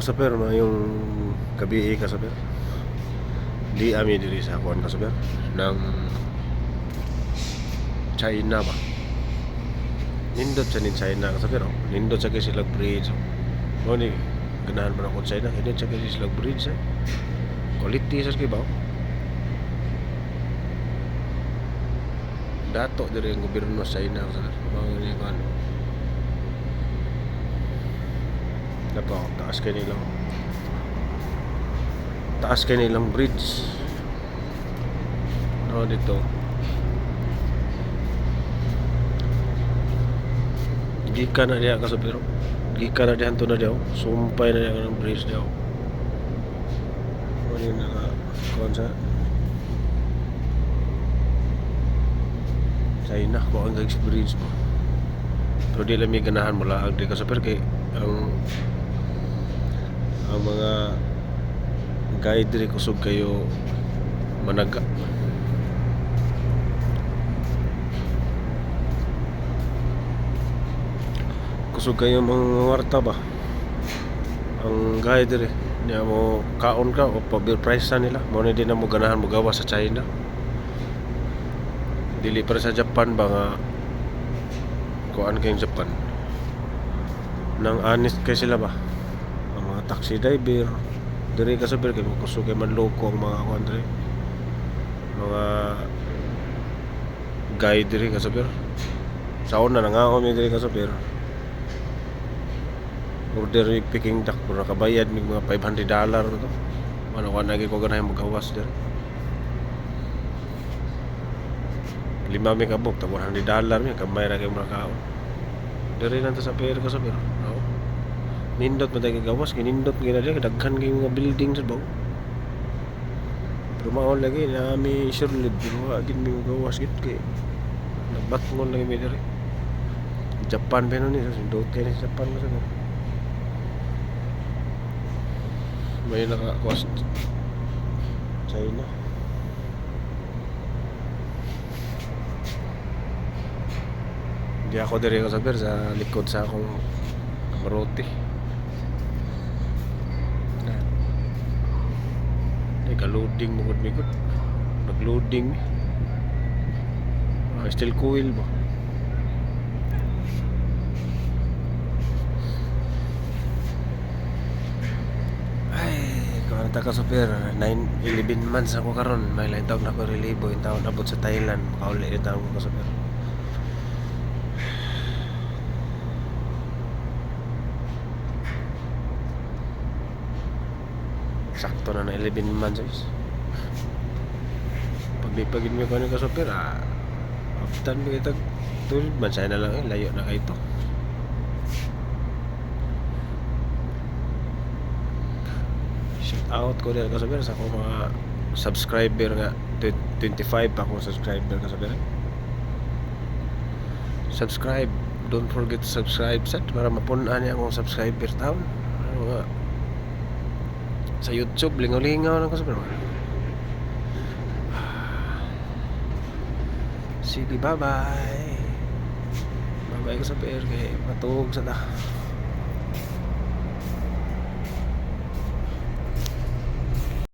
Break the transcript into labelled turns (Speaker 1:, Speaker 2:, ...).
Speaker 1: Kasaper yung gabi kasaper. Di ami diri sa kuan kasaper ng China ba. Nindot sa nin China kasaper. Nindot sa kay sila bridge. Mo ni ganahan man ako China, hindi sa kay sila bridge. Quality sa kay ba. Dato diri ang gobyerno sa China kasaper. Mao ni kuan. Dapat taas kay nilang bridge no dito gikan na diha kasaper, gikan na diha to na diha sumpay na diha ng bridge diha ano na kuan sa China ko ang bridge mo pero di lang may ganahan mo lang di kasaper kay ang mga guide diri kusog kayo managa kusog kayo mga warta ba ang guide diri niya mo kaon ka o pa-bill price na nila mo na din na mo ganahan mo gawa sa China dili para sa Japan ba nga kuan kayong Japan nang honest kay sila ba ang mga taxi driver diri kasaper kay kusog kay manloko ang mga kuan diri mga guide diri kasaper sa una nangaon mi diri kasaper order yung picking duck pero nakabayad mig mga $500 to ano ka nagi ko ganahin magawas diri 5 mi kabuk ta $100 mi kamay ra kay mga kaon diri nanto sa pier kasaper nindot man tayo gawas nindot gina dyan daghan kay mga building sa baw pero maon lagi na mi surely pero agin mi gawas gid kay nagbatngon lagi mi diri Japan pa ni sindot kay sa Japan kasi may naka-cost China di ako diri kasaper sa likod sa akong Maruti loading mo gud mikot nag-loading steel coil ba ay kung ta kasaper 11 months ako karon may lain taon ako relibo yung taon abot sa Thailand makauli yung taon ko kasaper sakto na 11 months guys pagdipagin mo ko ng kasaper aftan mo kitag tulid man sana na lang layo na kayo to shout out ko din kasaper sa akong mga subscriber nga 25 pa akong subscriber kasaper subscribe don't forget to subscribe set para mapunan niya akong subscriber taon ano nga sa YouTube lingaw-lingaw lang kasaper sige bye bye kasaper kay matug sa ta